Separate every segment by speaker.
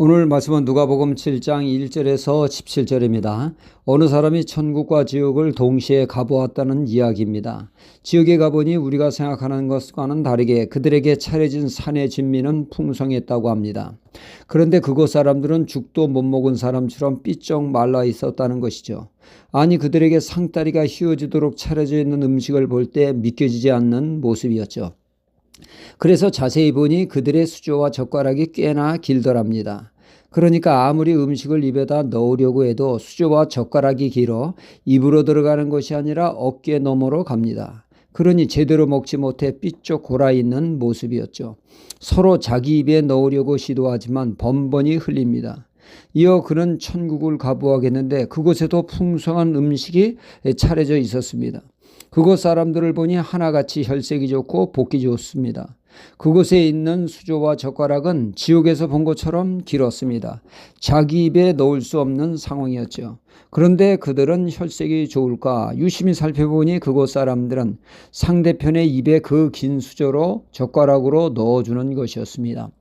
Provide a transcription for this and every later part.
Speaker 1: 오늘 말씀은 누가복음 7장 1절에서 17절입니다. 어느 사람이 천국과 지옥을 동시에 가보았다는 이야기입니다. 지옥에 가보니 우리가 생각하는 것과는 다르게 그들에게 차려진 산의 진미는 풍성했다고 합니다. 그런데 그곳 사람들은 죽도 못 먹은 사람처럼 삐쩍 말라 있었다는 것이죠. 아니, 그들에게 상다리가 휘어지도록 차려져 있는 음식을 볼 때 믿겨지지 않는 모습이었죠. 그래서 자세히 보니 그들의 수저와 젓가락이 꽤나 길더랍니다. 그러니까 아무리 음식을 입에다 넣으려고 해도 수저와 젓가락이 길어 입으로 들어가는 것이 아니라 어깨 너머로 갑니다. 그러니 제대로 먹지 못해 삐쩍 골아있는 모습이었죠. 서로 자기 입에 넣으려고 시도하지만 번번이 흘립니다. 이어 그는 천국을 가보하겠는데 그곳에도 풍성한 음식이 차려져 있었습니다. 그곳 사람들을 보니 하나같이 혈색이 좋고 복기 좋습니다. 그곳에 있는 수저와 젓가락은 지옥에서 본 것처럼 길었습니다. 자기 입에 넣을 수 없는 상황이었죠. 그런데 그들은 혈색이 좋을까 유심히 살펴보니 그곳 사람들은 상대편의 입에 그 긴 수저로 젓가락으로 넣어주는 것이었습니다.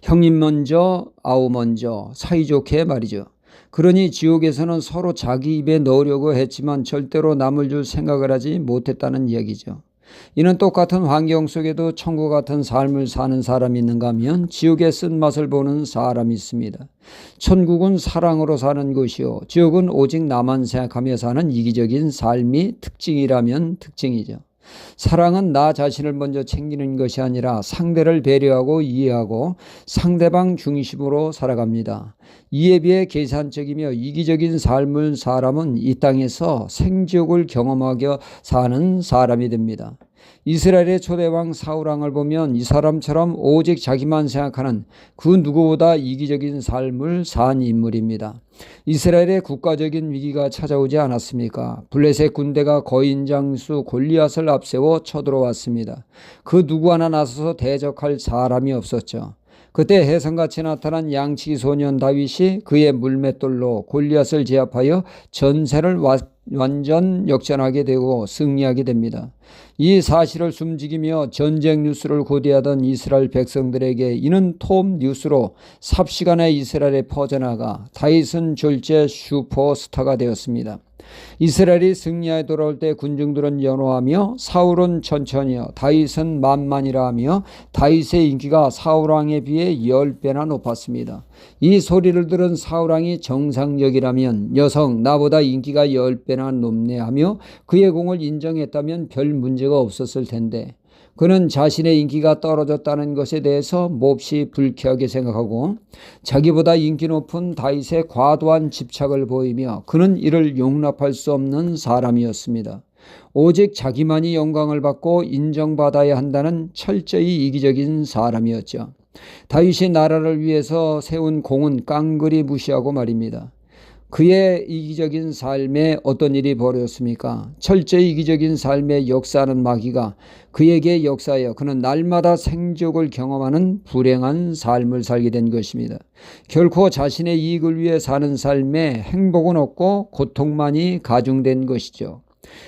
Speaker 1: 형님 먼저 아우 먼저 사이좋게 말이죠. 그러니 지옥에서는 서로 자기 입에 넣으려고 했지만 절대로 남을 줄 생각을 하지 못했다는 이야기죠. 이는 똑같은 환경 속에도 천국 같은 삶을 사는 사람이 있는가 하면 지옥의 쓴맛을 보는 사람이 있습니다. 천국은 사랑으로 사는 곳이요, 지옥은 오직 나만 생각하며 사는 이기적인 삶이 특징이라면 특징이죠. 사랑은 나 자신을 먼저 챙기는 것이 아니라 상대를 배려하고 이해하고 상대방 중심으로 살아갑니다. 이에 비해 계산적이며 이기적인 삶을 사람은 이 땅에서 생지옥을 경험하게 사는 사람이 됩니다. 이스라엘의 초대왕 사울왕을 보면 이 사람처럼 오직 자기만 생각하는 그 누구보다 이기적인 삶을 산 인물입니다. 이스라엘의 국가적인 위기가 찾아오지 않았습니까? 블레셋 군대가 거인장수 골리앗을 앞세워 쳐들어왔습니다. 그 누구 하나 나서서 대적할 사람이 없었죠. 그때 혜성같이 나타난 양치기 소년 다윗이 그의 물맷돌로 골리앗을 제압하여 전세를 완전 역전하게 되고 승리하게 됩니다. 이 사실을 숨지기며 전쟁 뉴스를 고대하던 이스라엘 백성들에게 이는 톱 뉴스로 삽시간에 이스라엘에 퍼져나가 다윗은 졸제 슈퍼스타가 되었습니다. 이스라엘이 승리하여 돌아올 때 군중들은 연호하며 사울은 천천히요 다윗은 만만이라 하며 다윗의 인기가 사울왕에 비해 10배나 높았습니다. 이 소리를 들은 사울왕이 정상적이라면 녀석 나보다 인기가 10배나 높네 하며 그의 공을 인정했다면 별 문제가 없었을 텐데 그는 자신의 인기가 떨어졌다는 것에 대해서 몹시 불쾌하게 생각하고 자기보다 인기 높은 다윗에 과도한 집착을 보이며 그는 이를 용납할 수 없는 사람이었습니다. 오직 자기만이 영광을 받고 인정받아야 한다는 철저히 이기적인 사람이었죠. 다윗이 나라를 위해서 세운 공은 깡그리 무시하고 말입니다. 그의 이기적인 삶에 어떤 일이 벌어졌습니까? 철저히 이기적인 삶에 역사하는 마귀가 그에게 역사하여 그는 날마다 생족을 경험하는 불행한 삶을 살게 된 것입니다. 결코 자신의 이익을 위해 사는 삶에 행복은 없고 고통만이 가중된 것이죠.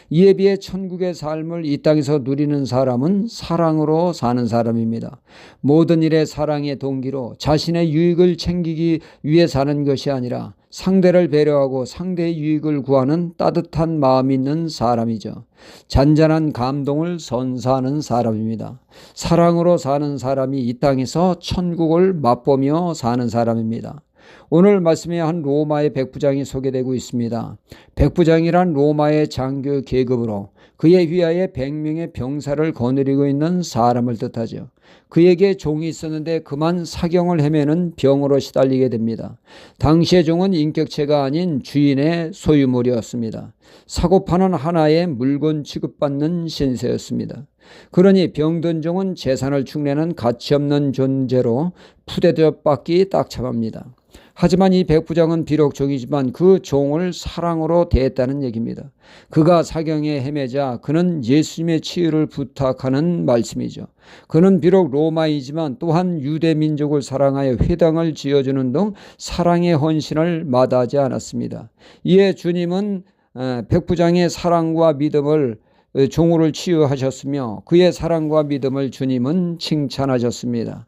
Speaker 1: 이에 비해 천국의 삶을 이 땅에서 누리는 사람은 사랑으로 사는 사람입니다. 모든 일에 사랑의 동기로 자신의 유익을 챙기기 위해 사는 것이 아니라 상대를 배려하고 상대의 유익을 구하는 따뜻한 마음이 있는 사람이죠. 잔잔한 감동을 선사하는 사람입니다. 사랑으로 사는 사람이 이 땅에서 천국을 맛보며 사는 사람입니다. 오늘 말씀에 한 로마의 백부장이 소개되고 있습니다. 백부장이란 로마의 장교 계급으로 그에 휘하에 100명의 병사를 거느리고 있는 사람을 뜻하죠. 그에게 종이 있었는데 그만 사경을 헤매는 병으로 시달리게 됩니다. 당시의 종은 인격체가 아닌 주인의 소유물이었습니다. 사고파는 하나의 물건 취급받는 신세였습니다. 그러니 병든 종은 재산을 축내는 가치없는 존재로 푸대접받기 딱참합니다. 하지만 이 백부장은 비록 종이지만 그 종을 사랑으로 대했다는 얘기입니다. 그가 사경에 헤매자 그는 예수님의 치유를 부탁하는 말씀이죠. 그는 비록 로마이지만 또한 유대 민족을 사랑하여 회당을 지어주는 등 사랑의 헌신을 마다하지 않았습니다. 이에 주님은 백부장의 사랑과 믿음을 종으로 치유하셨으며 그의 사랑과 믿음을 주님은 칭찬하셨습니다.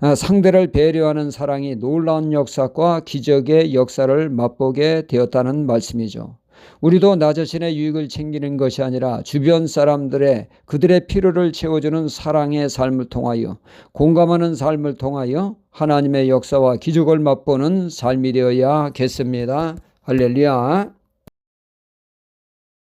Speaker 1: 상대를 배려하는 사랑이 놀라운 역사과 기적의 역사를 맛보게 되었다는 말씀이죠. 우리도 나 자신의 유익을 챙기는 것이 아니라 주변 사람들의 그들의 필요를 채워주는 사랑의 삶을 통하여, 공감하는 삶을 통하여 하나님의 역사와 기적을 맛보는 삶이 되어야겠습니다. 할렐루야.